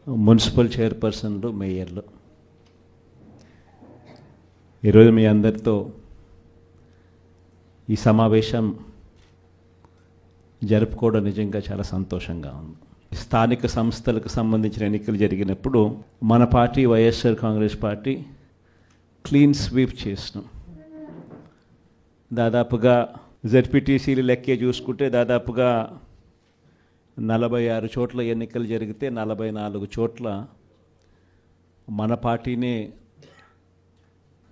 Municipal చైర్పర్సన్లు, మేయర్లు, ఈరోజు మీ అందరితో ఈ సమావేశం జరుపుకోవడం నిజంగా చాలా సంతోషంగా ఉంది. స్థానిక సంస్థలకు సంబంధించిన ఎన్నికలు జరిగినప్పుడు మన party YSR Congress party clean sweep చేసినాం. దాదాపుగా జెడ్పీటీసీలు లెక్కే చూసుకుంటే దాదాపుగా 46 చోట్ల ఎన్నికలు జరిగితే 44 చోట్ల మన పార్టీనే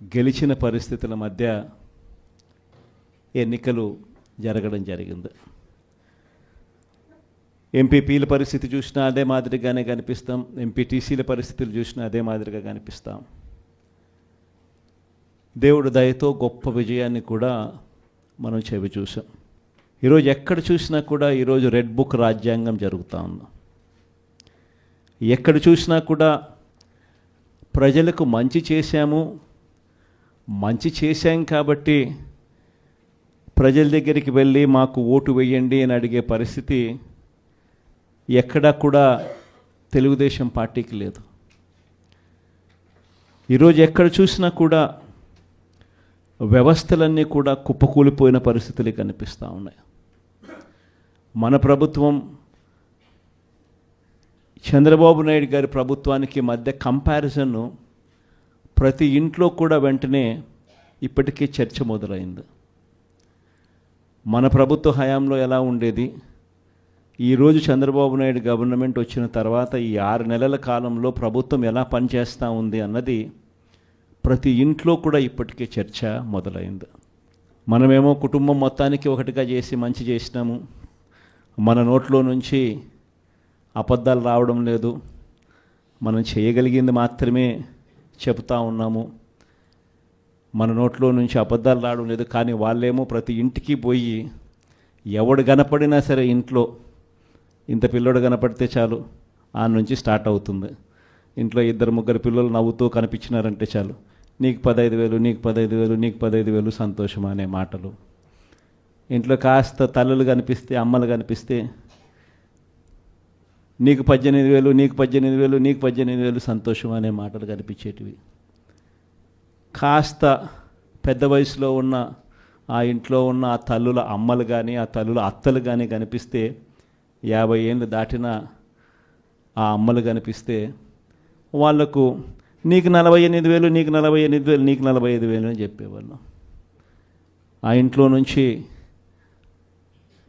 గెలిచిన పరిస్థితుల మధ్య ఎన్నికలు జరగడం జరిగింది. ఎంపీపీల పరిస్థితి చూసినా అదే మాదిరిగానే కనిపిస్తాం, ఎంపీటీసీల పరిస్థితులు చూసినా అదే మాదిరిగా కనిపిస్తాం. దేవుడు దయతో గొప్ప విజయాన్ని కూడా మనం చెవి చూసాం. ఈరోజు ఎక్కడ చూసినా కూడా ఈరోజు రెడ్ బుక్ రాజ్యాంగం జరుగుతూ ఉంది. ఎక్కడ చూసినా కూడా ప్రజలకు మంచి చేశాం కాబట్టి ప్రజల దగ్గరికి వెళ్ళి మాకు ఓటు వేయండి అని అడిగే పరిస్థితి ఎక్కడా కూడా తెలుగుదేశం పార్టీకి లేదు. ఈరోజు ఎక్కడ చూసినా కూడా వ్యవస్థలన్నీ కూడా కుప్పకూలిపోయిన పరిస్థితులు కనిపిస్తూ ఉన్నాయి. మన ప్రభుత్వం చంద్రబాబు నాయుడు గారి ప్రభుత్వానికి మధ్య కంపారిజన్ ప్రతి ఇంట్లో కూడా వెంటనే ఇప్పటికే చర్చ మొదలైంది. మన ప్రభుత్వ హయాంలో ఎలా ఉండేది, ఈరోజు చంద్రబాబు నాయుడు గవర్నమెంట్ వచ్చిన తర్వాత ఈ 6 నెలల కాలంలో ప్రభుత్వం ఎలా పనిచేస్తూ ఉంది అన్నది ప్రతి ఇంట్లో కూడా ఇప్పటికే చర్చ మొదలైంది. మనమేమో కుటుంబం మొత్తానికి ఒకటిగా చేసి మంచి చేసినాము, మన నోట్లో నుంచి అబద్ధాలు రావడం లేదు, మనం చేయగలిగింది మాత్రమే చెబుతూ ఉన్నాము, మన నోట్లో నుంచి అబద్ధాలు రావడం లేదు. కానీ వాళ్ళేమో ప్రతి ఇంటికి పోయి ఎవడు కనపడినా సరే ఇంట్లో ఇంత పిల్లోడు కనపడితే చాలు ఆ నుంచి స్టార్ట్ అవుతుంది. ఇంట్లో 2-3 పిల్లలు నవ్వుతూ కనిపించినారంటే చాలు, నీకు 15,000, నీకు 15,000, నీకు 15,000 సంతోషం అనే మాటలు. ఇంట్లో కాస్త తల్లులు కనిపిస్తే, అమ్మలు కనిపిస్తే నీకు 18,000, నీకు 18,000, నీకు 18,000 సంతోషం అనే మాటలు కనిపించేటివి. కాస్త పెద్ద వయసులో ఉన్న ఆ ఇంట్లో ఉన్న ఆ తల్లుల అమ్మలు కానీ ఆ తల్లుల అత్తలు కానీ కనిపిస్తే, 50 ఏళ్ళు దాటిన ఆ అమ్మలు కనిపిస్తే వాళ్లకు నీకు 48,000, నీకు 48,000, నీకు 45,000 అని చెప్పేవాళ్ళం. ఆ ఇంట్లో నుంచి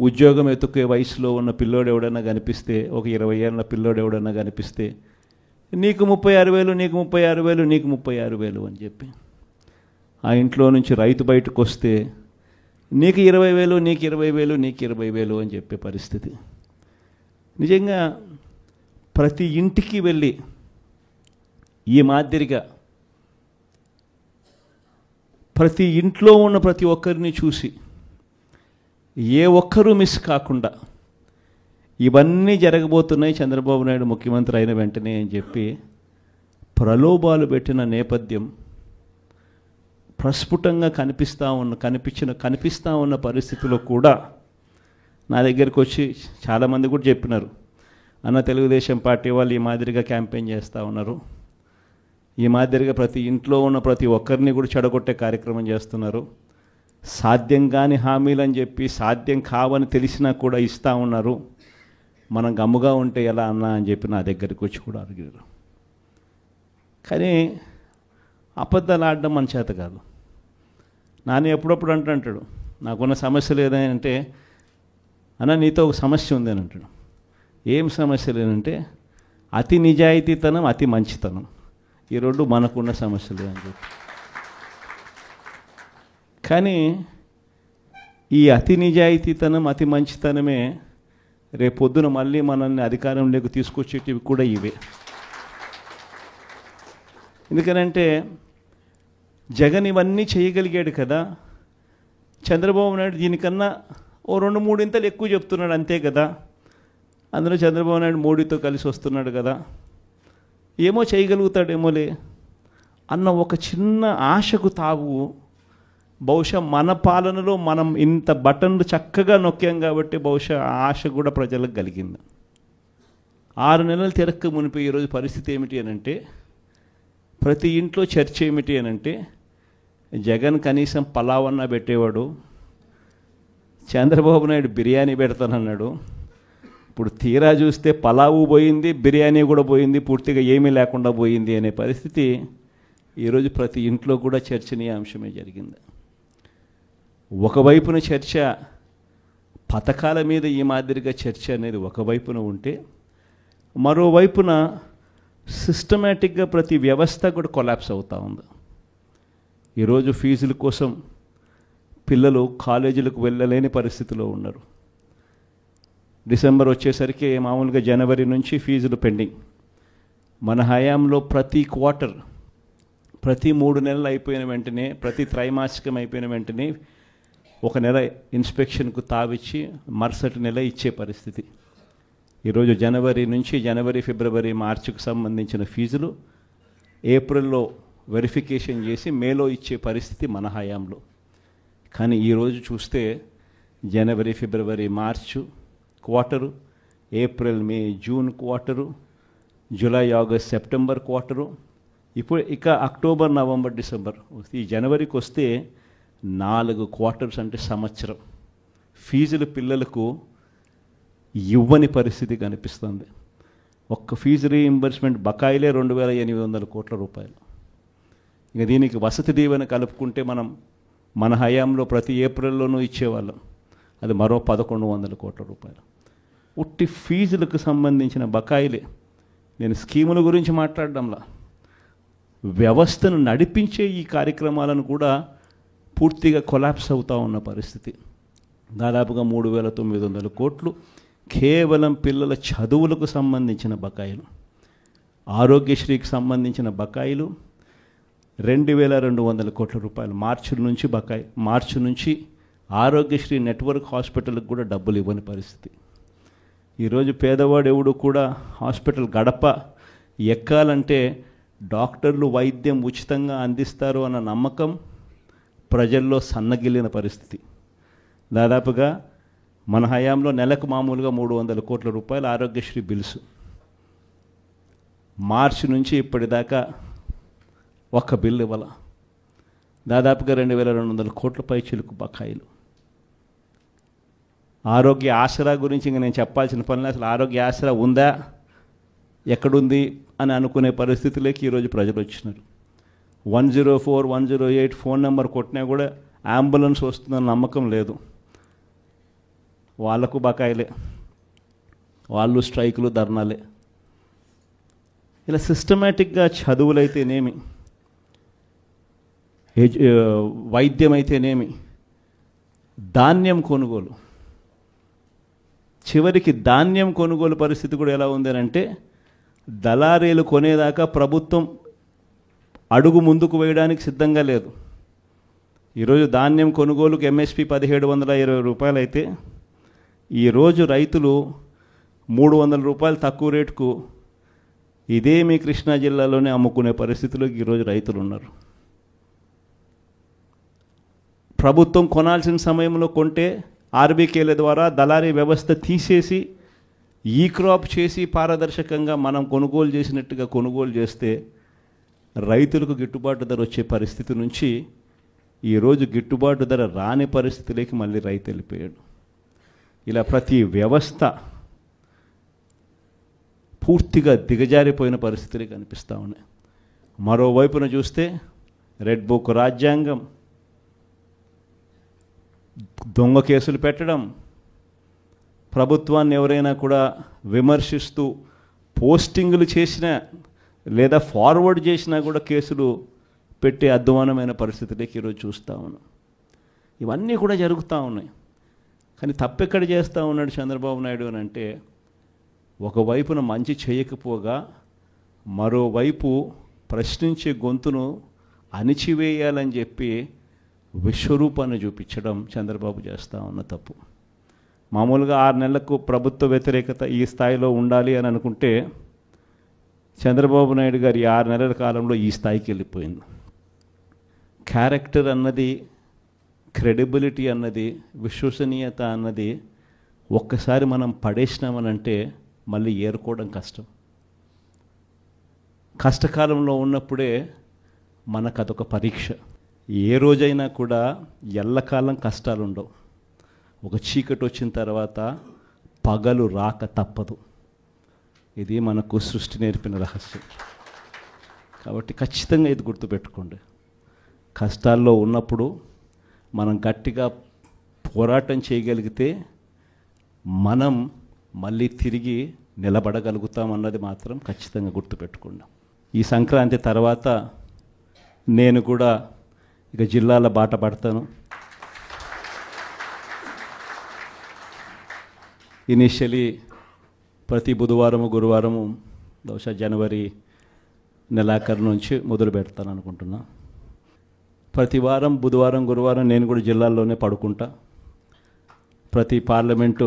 ఉద్యోగం ఎత్తుకే వయసులో ఉన్న పిల్లోడు ఎవడన్నా కనిపిస్తే, ఒక 20 ఏళ్ళ పిల్లోడు ఎవడన్నా కనిపిస్తే నీకు 36,000, నీకు 36,000, నీకు 36,000 అని చెప్పి, ఆ ఇంట్లో నుంచి రైతు బయటకు వస్తే నీకు 20,000, నీకు 20,000, నీకు 20,000 అని చెప్పే పరిస్థితి. నిజంగా ప్రతి ఇంటికి వెళ్ళి ఈ మాదిరిగా ప్రతి ఇంట్లో ఉన్న ప్రతి ఒక్కరిని చూసి ఏ ఒక్కరూ మిస్ కాకుండా ఇవన్నీ జరగబోతున్నాయి చంద్రబాబు నాయుడు ముఖ్యమంత్రి అయిన వెంటనే అని చెప్పి ప్రలోభాలు పెట్టిన నేపథ్యం ప్రస్ఫుటంగా కనిపిస్తూ ఉన్న పరిస్థితిలో కూడా నా దగ్గరికి వచ్చి చాలామంది కూడా చెప్పినారు, అన్న తెలుగుదేశం పార్టీ వాళ్ళు ఈ మాదిరిగా క్యాంపెయిన్ చేస్తూ ఉన్నారు, ఈ మాదిరిగా ప్రతి ఇంట్లో ఉన్న ప్రతి ఒక్కరిని కూడా చెడగొట్టే కార్యక్రమం చేస్తున్నారు, సాధ్యం కాని హామీలు అని చెప్పి సాధ్యం కావని తెలిసినా కూడా ఇస్తూ ఉన్నారు, మనం గమ్ముగా ఉంటే ఎలా అన్నా అని చెప్పి నా దగ్గరికి వచ్చి కూడా అడిగారు. కానీ అబద్ధాలు ఆడడం మన చేత కాదు. నాని ఎప్పుడప్పుడు అంటాడు, నాకున్న సమస్యలు ఏదంటే, అన్న నీతో ఒక సమస్య ఉంది అని అంటాడు. ఏం సమస్య లేదంటే అతి నిజాయితీతనం, అతి మంచితనం, ఈ రెండు మనకున్న సమస్యలు అని చెప్పి. కానీ ఈ అతి నిజాయితీతనం, అతి మంచితనమే రేపొద్దున మళ్ళీ మనల్ని అధికారంలోకి తీసుకొచ్చేటివి కూడా ఇవే. ఎందుకనంటే జగన్ ఇవన్నీ చేయగలిగాడు కదా, చంద్రబాబు నాయుడు దీనికన్నా ఓ 2-3 ఇంతలు ఎక్కువ చెప్తున్నాడు అంతే కదా, అందులో చంద్రబాబు నాయుడు మోడీతో కలిసి వస్తున్నాడు కదా, ఏమో చేయగలుగుతాడేమోలే అన్న ఒక చిన్న ఆశకు తావు బహుశా మన పాలనలో మనం ఇంత బటన్లు చక్కగా నొక్కాం కాబట్టి బహుశా ఆ ఆశ కూడా ప్రజలకు కలిగింది. 6 నెలలు తిరక్క మునిపి ఈరోజు పరిస్థితి ఏమిటి అని అంటే, ప్రతి ఇంట్లో చర్చ ఏమిటి అని అంటే, జగన్ కనీసం పలావన్నా పెట్టేవాడు, చంద్రబాబు నాయుడు బిర్యానీ పెడతానన్నాడు. ఇప్పుడు తీరా చూస్తే పలావు పోయింది, బిర్యానీ కూడా పోయింది, పూర్తిగా ఏమీ లేకుండా పోయింది అనే పరిస్థితి ఈరోజు ప్రతి ఇంట్లో కూడా చర్చనీయాంశమే జరిగింది. ఒకవైపున చర్చ పథకాల మీద ఈ మాదిరిగా చర్చ అనేది ఒకవైపున ఉంటే, మరోవైపున సిస్టమేటిక్గా ప్రతి వ్యవస్థ కూడా కొలాప్స్ అవుతూ ఉంది. ఈరోజు ఫీజుల కోసం పిల్లలు కాలేజీలకు వెళ్ళలేని పరిస్థితిలో ఉన్నారు. డిసెంబర్ వచ్చేసరికి మామూలుగా జనవరి నుంచి ఫీజులు పెండింగ్. మన హయాంలో ప్రతి క్వార్టర్, ప్రతి 3 నెలలు అయిపోయిన వెంటనే, ప్రతి త్రైమాసికం అయిపోయిన వెంటనే ఒక నెల ఇన్స్పెక్షన్కు తావిచ్చి మరుసటి నెల ఇచ్చే పరిస్థితి. ఈరోజు జనవరి, ఫిబ్రవరి, మార్చికి సంబంధించిన ఫీజులు ఏప్రిల్లో వెరిఫికేషన్ చేసి మేలో ఇచ్చే పరిస్థితి మన హయాంలో. కానీ ఈరోజు చూస్తే జనవరి, ఫిబ్రవరి, మార్చు క్వార్టరు, ఏప్రిల్, మే, June quarter, July, August, September quarter, ఇప్పుడు ఇక అక్టోబర్, నవంబర్, డిసెంబర్. ఈ జనవరికి వస్తే 4 క్వార్టర్స్ అంటే సంవత్సరం ఫీజులు పిల్లలకు ఇవ్వని పరిస్థితి కనిపిస్తుంది. ఒక్క ఫీజు రీయింబర్స్మెంట్ బకాయిలే 2,800 కోట్ల రూపాయలు. ఇక దీనికి వసతి దీవెన కలుపుకుంటే మన హయాంలో ప్రతి ఏప్రిల్లోనూ ఇచ్చేవాళ్ళం, అది మరో 1,100 కోట్ల రూపాయలు. ఉట్టి ఫీజులకు సంబంధించిన బకాయిలే. నేను స్కీముల గురించి మాట్లాడడంలా, వ్యవస్థను నడిపించే ఈ కార్యక్రమాలను కూడా పూర్తిగా కొలాప్స్ అవుతూ ఉన్న పరిస్థితి. దాదాపుగా 3,900 కోట్లు కేవలం పిల్లల చదువులకు సంబంధించిన బకాయిలు. ఆరోగ్యశ్రీకి సంబంధించిన బకాయిలు 2,200 కోట్ల రూపాయలు మార్చి నుంచి ఆరోగ్యశ్రీ నెట్వర్క్ హాస్పిటల్కి కూడా డబ్బులు ఇవ్వని పరిస్థితి. ఈరోజు పేదవాడు ఎవడు కూడా హాస్పిటల్ గడప ఎక్కాలంటే డాక్టర్లు వైద్యం ఉచితంగా అందిస్తారు అన్న నమ్మకం ప్రజల్లో సన్నగిల్లిన పరిస్థితి. దాదాపుగా మన హయాంలో నెలకు మామూలుగా 300 కోట్ల రూపాయలు ఆరోగ్యశ్రీ బిల్స్. మార్చి నుంచి ఇప్పటిదాకా ఒక్క బిల్లు ఇవ్వాల. దాదాపుగా 2,200 కోట్ల పైచిలకు బకాయిలు. ఆరోగ్య ఆసరా గురించి ఇంక నేను చెప్పాల్సిన పనిలో, అసలు ఆరోగ్య ఆసరా ఉందా, ఎక్కడుంది అని అనుకునే పరిస్థితిలోకి ఈరోజు ప్రజలు వచ్చినారు. 104, 108 ఫోన్ నెంబర్ కొట్టినా కూడా అంబులెన్స్ వస్తుందన్న నమ్మకం లేదు. వాళ్లకు బకాయిలే, వాళ్ళు స్ట్రైకులు, ధర్నాలే. ఇలా సిస్టమేటిక్గా చదువులైతేనేమి, వైద్యం అయితేనేమి, ధాన్యం కొనుగోలు, చివరికి ధాన్యం కొనుగోలు పరిస్థితి కూడా ఎలా ఉంది అంటే, దళారీలు కొనేదాకా ప్రభుత్వం అడుగు ముందుకు వేయడానికి సిద్ధంగా లేదు. ఈరోజు ధాన్యం కొనుగోలుకు ఎంఎస్పి 1,720 రూపాయలు అయితే, ఈరోజు రైతులు 300 రూపాయలు తక్కువ రేటుకు ఇదే మీ కృష్ణా జిల్లాలోనే అమ్ముకునే పరిస్థితిలో ఈరోజు రైతులు ఉన్నారు. ప్రభుత్వం కొనాల్సిన సమయంలో కొంటే ఆర్బీకేల ద్వారా దళారీ వ్యవస్థ తీసేసి ఈ క్రాప్ చేసి పారదర్శకంగా మనం కొనుగోలు చేసినట్టుగా కొనుగోలు చేస్తే రైతులకు గిట్టుబాటు ధర వచ్చే పరిస్థితి నుంచి ఈరోజు గిట్టుబాటు ధర రాని పరిస్థితిలోకి మళ్ళీ రైతు వెళ్ళిపోయాడు. ఇలా ప్రతి వ్యవస్థ పూర్తిగా దిగజారిపోయిన పరిస్థితులు కనిపిస్తూ ఉన్నాయి. మరోవైపున చూస్తే రెడ్ బుక్ రాజ్యాంగం, దొంగ కేసులు పెట్టడం, ప్రభుత్వాన్ని ఎవరైనా కూడా విమర్శిస్తూ పోస్టింగులు చేసినా లేదా ఫార్వర్డ్ చేసినా కూడా కేసులు పెట్టే అధ్వానమైన పరిస్థితులకి ఈరోజు చూస్తూ ఉన్నాం. ఇవన్నీ కూడా జరుగుతూ ఉన్నాయి. కానీ తప్పెక్కడ చేస్తూ ఉన్నాడు చంద్రబాబు నాయుడు అని అంటే, ఒకవైపున మంచి చేయకపోగా మరోవైపు ప్రశ్నించే గొంతును అణిచివేయాలని చెప్పి విశ్వరూపాన్ని చూపించడం చంద్రబాబు చేస్తూ ఉన్న తప్పు. మామూలుగా 6 నెలలకు ప్రభుత్వ వ్యతిరేకత ఈ స్థాయిలో ఉండాలి అని అనుకుంటే, చంద్రబాబు నాయుడు గారి 6 నెలల కాలంలో ఈ స్థాయికి వెళ్ళిపోయింది. క్యారెక్టర్ అన్నది, క్రెడిబిలిటీ అన్నది, విశ్వసనీయత అన్నది ఒక్కసారి మనం పడేసినామనంటే మళ్ళీ ఏరుకోవడం కష్టం. కష్టకాలంలో ఉన్నప్పుడే మనకు అదొక పరీక్ష. ఏ రోజైనా కూడా ఎల్లకాలం కష్టాలు ఉండవు. ఒక చీకటి వచ్చిన తర్వాత పగలు రాక తప్పదు. ఇది మనకు సృష్టి నేర్పిన రహస్యం. కాబట్టి ఖచ్చితంగా ఇది గుర్తుపెట్టుకోండి. కష్టాల్లో ఉన్నప్పుడు మనం గట్టిగా పోరాటం చేయగలిగితే మనం మళ్ళీ తిరిగి నిలబడగలుగుతామన్నది మాత్రం ఖచ్చితంగా గుర్తుపెట్టుకోండి. ఈ సంక్రాంతి తర్వాత నేను కూడా ఇక జిల్లాల బాట పడతాను. ఇనిషియలీ ప్రతి బుధవారము గురువారము బహుశా జనవరి నెలాఖరు నుంచి మొదలు పెడతాను అనుకుంటున్నా. ప్రతి వారం బుధవారం గురువారం నేను కూడా జిల్లాల్లోనే పడుకుంటా. ప్రతి పార్లమెంటు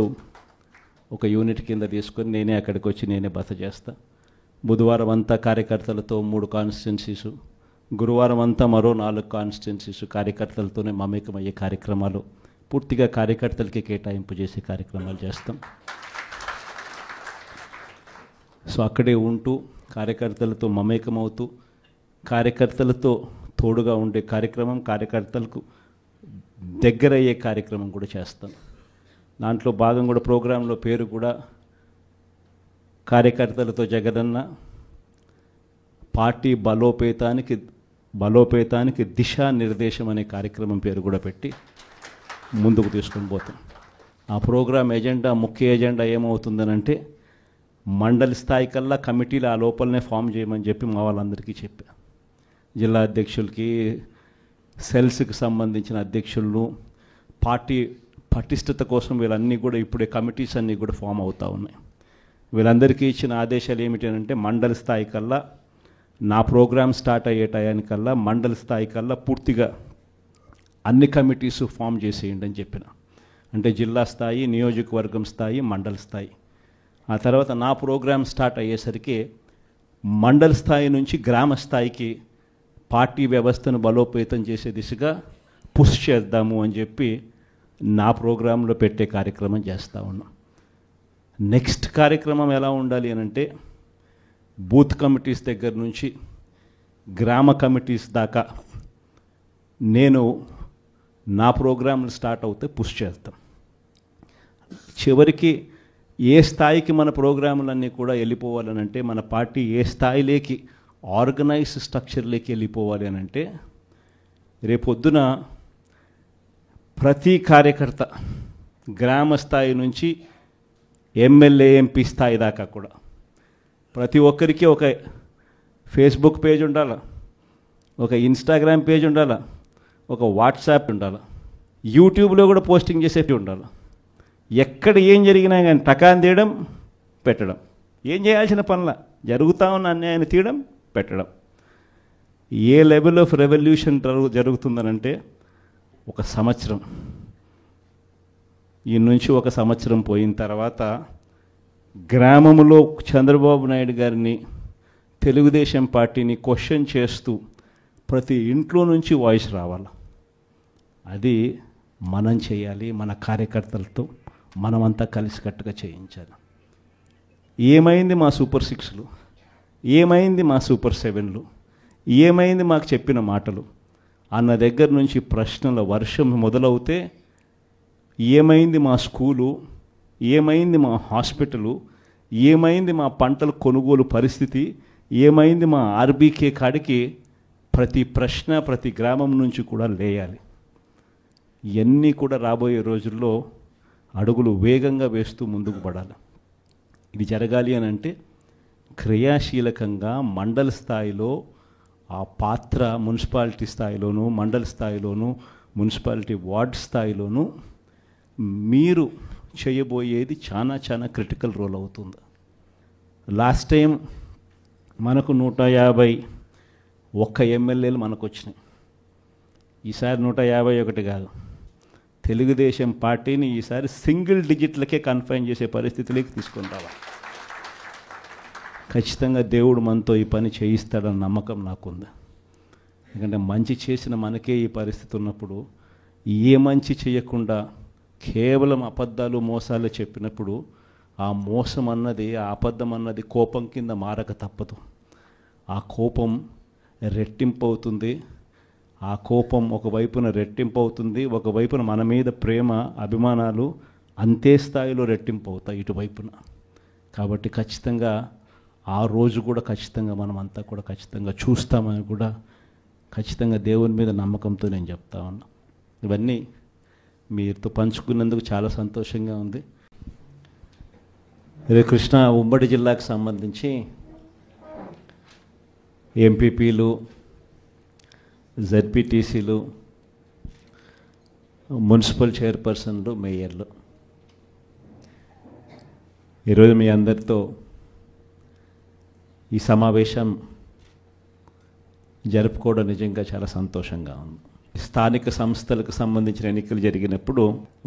ఒక యూనిట్ కింద తీసుకొని నేనే అక్కడికి వచ్చి నేనే బస చేస్తా. బుధవారం అంతా కార్యకర్తలతో 3 కాన్స్టిట్యున్సీసు, గురువారం అంతా మరో 4 కాన్స్టిట్యున్సీసు కార్యకర్తలతోనే మమేకమయ్యే కార్యక్రమాలు, పూర్తిగా కార్యకర్తలకి కేటాయింపు చేసే కార్యక్రమాలు చేస్తాం. సో అక్కడే ఉంటూ కార్యకర్తలతో మమేకమవుతూ కార్యకర్తలతో తోడుగా ఉండే కార్యక్రమం, కార్యకర్తలకు దగ్గరయ్యే కార్యక్రమం కూడా చేస్తాం. దాంట్లో భాగం కూడా ప్రోగ్రాంలో పేరు కూడా కార్యకర్తలతో జగనన్న పార్టీ బలోపేతానికి దిశానిర్దేశం అనే కార్యక్రమం పేరు కూడా పెట్టి ముందుకు తీసుకొని పోతాం. ఆ ప్రోగ్రాం ఎజెండా, ముఖ్య ఎజెండా ఏమవుతుందనంటే మండలి స్థాయి కల్లా కమిటీలు ఆ లోపలనే ఫామ్ చేయమని చెప్పి మా వాళ్ళందరికీ చెప్పా. జిల్లా అధ్యక్షులకి, సెల్స్కి సంబంధించిన అధ్యక్షులను, పార్టీ పటిష్టత కోసం వీళ్ళన్నీ కూడా ఇప్పుడే కమిటీస్ అన్నీ కూడా ఫామ్ అవుతూ ఉన్నాయి. వీళ్ళందరికీ ఇచ్చిన ఆదేశాలు ఏమిటంటే మండలి స్థాయి కల్లా, నా ప్రోగ్రామ్ స్టార్ట్ అయ్యే టయానికల్లా మండలి స్థాయి కల్లా పూర్తిగా అన్ని కమిటీస్ ఫామ్ చేసేయండి అని చెప్పిన. అంటే జిల్లా స్థాయి, నియోజకవర్గం స్థాయి, మండల స్థాయి. ఆ తర్వాత నా ప్రోగ్రామ్ స్టార్ట్ అయ్యేసరికి మండల స్థాయి నుంచి గ్రామ స్థాయికి పార్టీ వ్యవస్థను బలోపేతం చేసే దిశగా పుష్ చేద్దాము అని చెప్పి నా ప్రోగ్రాంలో పెట్టే కార్యక్రమం చేస్తూ ఉన్నాం. నెక్స్ట్ కార్యక్రమం ఎలా ఉండాలి అని అంటే బూత్ కమిటీస్ దగ్గర నుంచి గ్రామ కమిటీస్ దాకా నేను నా ప్రోగ్రాంలు స్టార్ట్ అవుతే పుష్ చేస్తాం. చివరికి ఏ స్థాయికి మన ప్రోగ్రాములన్నీ కూడా వెళ్ళిపోవాలని అంటే, మన పార్టీ ఏ స్థాయిలోకి ఆర్గనైజ్ స్ట్రక్చర్లోకి వెళ్ళిపోవాలి అని అంటే, రేపొద్దున ప్రతి కార్యకర్త గ్రామ స్థాయి నుంచి ఎమ్మెల్యే, ఎంపీ స్థాయి దాకా కూడా ప్రతి ఒక్కరికి ఒక ఫేస్బుక్ పేజ్ ఉండాలి, ఒక ఇన్స్టాగ్రామ్ పేజ్ ఉండాలి, ఒక వాట్సాప్ ఉండాలి, యూట్యూబ్లో కూడా పోస్టింగ్ చేసేవి ఉండాలి. ఎక్కడ ఏం జరిగినా కానీ టకాన్ తీయడం, పెట్టడం, ఏం చేయాల్సిన పనుల జరుగుతూ ఉన్న అన్యాయాన్ని తీయడం, పెట్టడం. ఏ లెవెల్ ఆఫ్ రెవల్యూషన్ జరుగుతుందనంటే ఒక సంవత్సరం, ఈ నుంచి ఒక సంవత్సరం పోయిన తర్వాత గ్రామంలో చంద్రబాబు నాయుడు గారిని, తెలుగుదేశం పార్టీని క్వశ్చన్ చేస్తూ ప్రతి ఇంట్లో నుంచి వాయిస్ రావాలి. అది మనం చేయాలి, మన కార్యకర్తలతో మనమంతా కలిసికట్టుగా చేయించాలి. ఏమైంది మా సూపర్ 6లు, ఏమైంది మా సూపర్ 7లు, ఏమైంది మాకు చెప్పిన మాటలు అన్న దగ్గర నుంచి ప్రశ్నల వర్షం మొదలవుతే, ఏమైంది మా స్కూలు, ఏమైంది మా హాస్పిటలు, ఏమైంది మా పంటల కొనుగోలు పరిస్థితి, ఏమైంది మా ఆర్బీకే కాడికి ప్రతి ప్రశ్న ప్రతి గ్రామం నుంచి కూడా లేయాలి. ఇవన్నీ కూడా రాబోయే రోజుల్లో అడుగులు వేగంగా వేస్తూ ముందుకు పడాలి. ఇది జరగాలి అని అంటే క్రియాశీలకంగా మండల స్థాయిలో ఆ పాత్ర, మున్సిపాలిటీ స్థాయిలోనూ, మండల స్థాయిలోనూ, మున్సిపాలిటీ వార్డ్ స్థాయిలోనూ మీరు చేయబోయేది చాలా చాలా క్రిటికల్ రోల్ అవుతుంది. లాస్ట్ టైం మనకు 151 ఎమ్మెల్యేలు మనకు వచ్చినాయి. ఈసారి 151 కాదు, తెలుగుదేశం పార్టీని ఈసారి సింగిల్ డిజిట్లకే కన్ఫైన్ చేసే పరిస్థితిలోకి తీసుకొని రావాలి. ఖచ్చితంగా దేవుడు మనతో ఈ పని చేయిస్తాడన్న నమ్మకం నాకుంది. ఎందుకంటే మంచి చేసిన మనకే ఈ పరిస్థితి ఉన్నప్పుడు, ఏ మంచి చేయకుండా కేవలం అబద్ధాలు, మోసాలు చెప్పినప్పుడు ఆ మోసం అన్నది, ఆ అబద్ధం అన్నది కోపం కింద మారక తప్పదు. ఆ కోపం రెట్టింపు అవుతుంది. ఆ కోపం ఒకవైపున రెట్టింపు అవుతుంది, ఒకవైపున మన మీద ప్రేమ అభిమానాలు అంతే స్థాయిలో రెట్టింపు అవుతాయి ఇటువైపున. కాబట్టి ఖచ్చితంగా ఆ రోజు కూడా ఖచ్చితంగా మనం అంతా కూడా ఖచ్చితంగా చూస్తామని కూడా ఖచ్చితంగా దేవుని మీద నమ్మకంతో నేను చెప్తా ఉన్నా. ఇవన్నీ మీతో పంచుకున్నందుకు చాలా సంతోషంగా ఉంది. రే కృష్ణా ఉమ్మడి జిల్లాకు సంబంధించి ఎంపీపీలు, జెడ్పీటీసీలు, మున్సిపల్ చైర్పర్సన్లు, మేయర్లు, ఈరోజు మీ అందరితో ఈ సమావేశం జరుపుకోవడం నిజంగా చాలా సంతోషంగా ఉంది. స్థానిక సంస్థలకు సంబంధించిన ఎన్నికలు జరిగినప్పుడు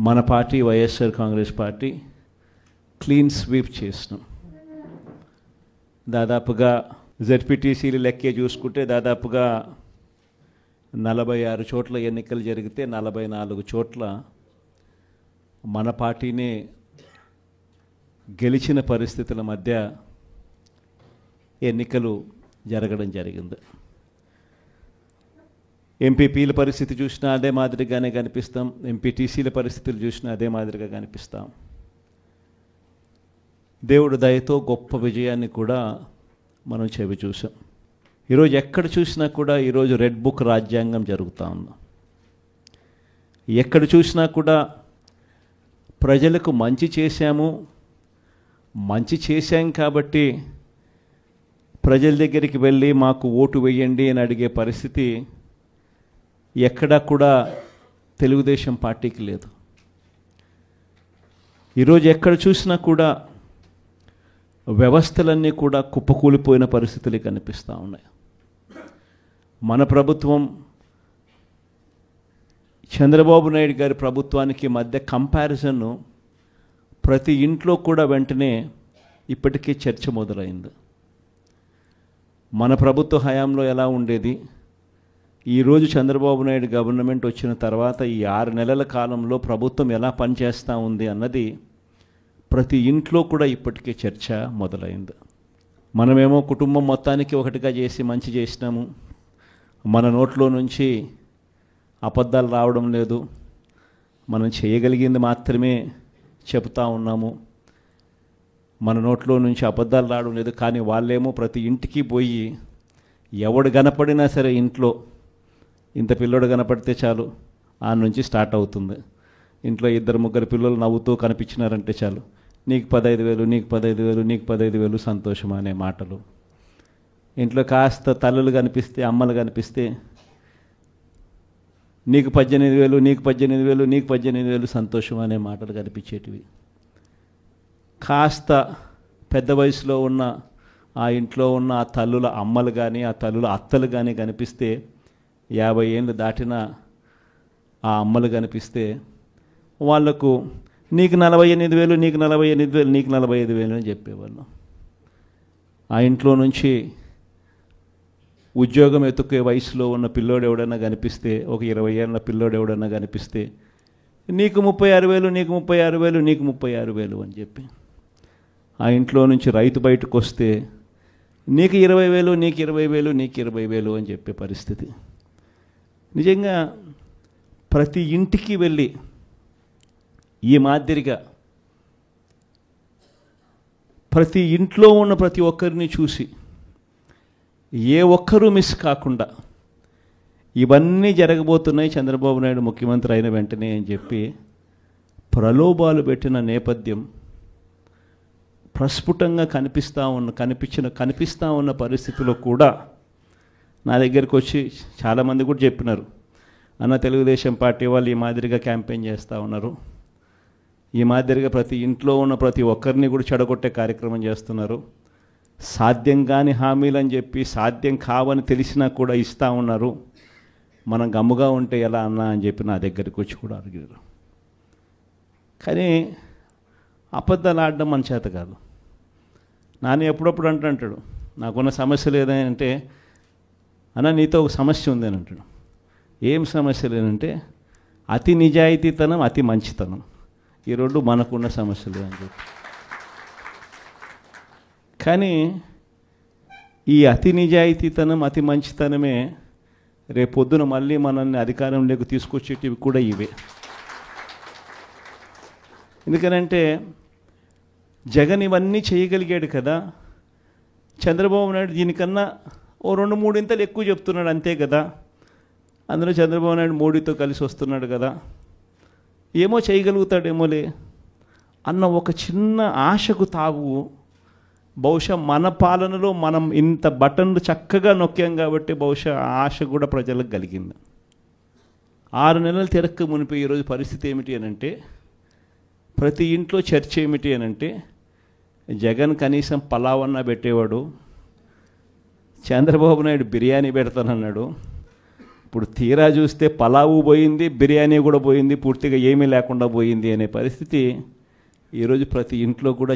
మన party YSR Congress party clean sweep చేసినాం. దాదాపుగా జెడ్పీటీసీలు లెక్కే చూసుకుంటే దాదాపుగా 46 చోట్ల ఎన్నికలు జరిగితే 44 చోట్ల మన పార్టీనే గెలిచిన పరిస్థితుల మధ్య ఎన్నికలు జరగడం జరిగింది. ఎంపీపీల పరిస్థితి చూసినా అదే మాదిరిగానే కనిపిస్తాం, ఎంపీటీసీల పరిస్థితులు చూసినా అదే మాదిరిగా కనిపిస్తాం. దేవుడు దయతో గొప్ప విజయాన్ని కూడా మనం చెవి చూసాం. ఈరోజు ఎక్కడ చూసినా కూడా ఈరోజు రెడ్ బుక్ రాజ్యాంగం జరుగుతూ ఉంది. ఎక్కడ చూసినా కూడా ప్రజలకు మంచి చేశాం కాబట్టి ప్రజల దగ్గరికి వెళ్ళి మాకు ఓటు వేయండి అని అడిగే పరిస్థితి ఎక్కడా కూడా తెలుగుదేశం పార్టీకి లేదు. ఈరోజు ఎక్కడ చూసినా కూడా వ్యవస్థలన్నీ కూడా కుప్పకూలిపోయిన పరిస్థితులు కనిపిస్తూ ఉన్నాయి. మన ప్రభుత్వం చంద్రబాబు నాయుడు గారి ప్రభుత్వానికి మధ్య కంపారిజన్ ప్రతి ఇంట్లో కూడా వెంటనే ఇప్పటికే చర్చ మొదలైంది. మన ప్రభుత్వ హయాంలో ఎలా ఉండేది, ఈరోజు చంద్రబాబు నాయుడు గవర్నమెంట్ వచ్చిన తర్వాత ఈ 6 నెలల కాలంలో ప్రభుత్వం ఎలా పనిచేస్తూ ఉంది అన్నది ప్రతి ఇంట్లో కూడా ఇప్పటికే చర్చ మొదలైంది. మనమేమో కుటుంబం మొత్తానికి ఒకటిగా చేసి మంచి చేసినాము, మన నోట్లో నుంచి అబద్ధాలు రావడం లేదు, మనం చేయగలిగింది మాత్రమే చెబుతూ ఉన్నాము, మన నోట్లో నుంచి అబద్ధాలు రావడం లేదు. కానీ వాళ్ళేమో ప్రతి ఇంటికి పోయి ఎవడు కనపడినా సరే ఇంట్లో ఇంత పిల్లోడు కనపడితే చాలు ఆ నుంచి స్టార్ట్ అవుతుంది. ఇంట్లో 2-3 పిల్లలు నవ్వుతూ కనిపించినారంటే చాలు, నీకు 15,000, నీకు 15,000, నీకు 15,000 సంతోషం అనే మాటలు. ఇంట్లో కాస్త తల్లులు కనిపిస్తే, అమ్మలు కనిపిస్తే నీకు 18,000, నీకు 18,000, నీకు 18,000 సంతోషం అనే మాటలు కనిపించేటివి. కాస్త పెద్ద వయసులో ఉన్న ఆ ఇంట్లో ఉన్న ఆ తల్లుల అమ్మలు కానీ ఆ తల్లుల అత్తలు కానీ కనిపిస్తే, 50 ఏళ్ళు దాటిన ఆ అమ్మలు కనిపిస్తే వాళ్లకు నీకు 48,000, నీకు 48,000, నీకు 45,000 అని చెప్పేవాళ్ళం. ఆ ఇంట్లో నుంచి ఉద్యోగం ఎత్తుకే వయసులో ఉన్న పిల్లోడు ఎవడన్నా కనిపిస్తే, ఒక 20 ఏళ్ళ పిల్లోడు ఎవడన్నా కనిపిస్తే నీకు 36,000, నీకు 36,000, నీకు 36,000 అని చెప్పి, ఆ ఇంట్లో నుంచి రైతు బయటకు వస్తే నీకు 20,000, నీకు 20,000, నీకు 20,000 అని చెప్పే పరిస్థితి. నిజంగా ప్రతి ఇంటికి వెళ్ళి ఈ మాదిరిగా ప్రతి ఇంట్లో ఉన్న ప్రతి ఒక్కరిని చూసి ఏ ఒక్కరూ మిస్ కాకుండా ఇవన్నీ జరగబోతున్నాయి చంద్రబాబు నాయుడు ముఖ్యమంత్రి అయిన వెంటనే అని చెప్పి ప్రలోభాలు పెట్టిన నేపథ్యం ప్రస్ఫుటంగా కనిపిస్తూ ఉన్న పరిస్థితిలో కూడా నా దగ్గరికి వచ్చి చాలామంది కూడా చెప్పినారు, అన్న తెలుగుదేశం పార్టీ వాళ్ళు ఈ మాదిరిగా క్యాంపెయిన్ చేస్తూ ఉన్నారు, ఈ మాదిరిగా ప్రతి ఇంట్లో ఉన్న ప్రతి ఒక్కరిని కూడా చెడగొట్టే కార్యక్రమం చేస్తున్నారు, సాధ్యం కాని హామీలు అని చెప్పి సాధ్యం కావని తెలిసినా కూడా ఇస్తూ ఉన్నారు, మనం గమ్ముగా ఉంటే ఎలా అన్నా అని చెప్పి నా దగ్గరికి వచ్చి కూడా అడిగారు. కానీ అబద్ధాలు ఆడడం మన చేత కాదు. నాని ఎప్పుడప్పుడు అంటాడు, నాకున్న సమస్య లేదంటే, అన్న నీతో ఒక సమస్య ఉంది అని అంటాడు. ఏం సమస్య లేదంటే అతి నిజాయితీతనం, అతి మంచితనం, ఈ రెండు మనకున్న సమస్యలు అని చెప్పి. కానీ ఈ అతి నిజాయితీతనం, అతి మంచితనమే రేపొద్దున మళ్ళీ మనల్ని అధికారంలోకి తీసుకొచ్చేటివి కూడా ఇవే. ఎందుకనంటే జగన్ ఇవన్నీ చేయగలిగాడు కదా, చంద్రబాబు నాయుడు దీనికన్నా ఓ 2-3 ఇంతలు ఎక్కువ చెప్తున్నాడు అంతే కదా. అందులో చంద్రబాబు నాయుడు మోడీతో కలిసి వస్తున్నాడు కదా, ఏమో చేయగలుగుతాడేమోలే అన్న ఒక చిన్న ఆశకు తావు బహుశా మన పాలనలో మనం ఇంత బటన్లు చక్కగా నొక్కాం కాబట్టి బహుశా ఆ ఆశ కూడా ప్రజలకు కలిగింది. 6 నెలలు తిరక్క మునిపి ఈరోజు పరిస్థితి ఏమిటి అనంటే, ప్రతి ఇంట్లో చర్చ ఏమిటి అనంటే, జగన్ కనీసం పలావన్నా పెట్టేవాడు, చంద్రబాబు నాయుడు బిర్యానీ పెడతానన్నాడు. ఇప్పుడు తీరా చూస్తే పలావు పోయింది, బిర్యానీ కూడా పోయింది, పూర్తిగా ఏమీ లేకుండా పోయింది అనే పరిస్థితి ఈరోజు ప్రతి ఇంట్లో కూడా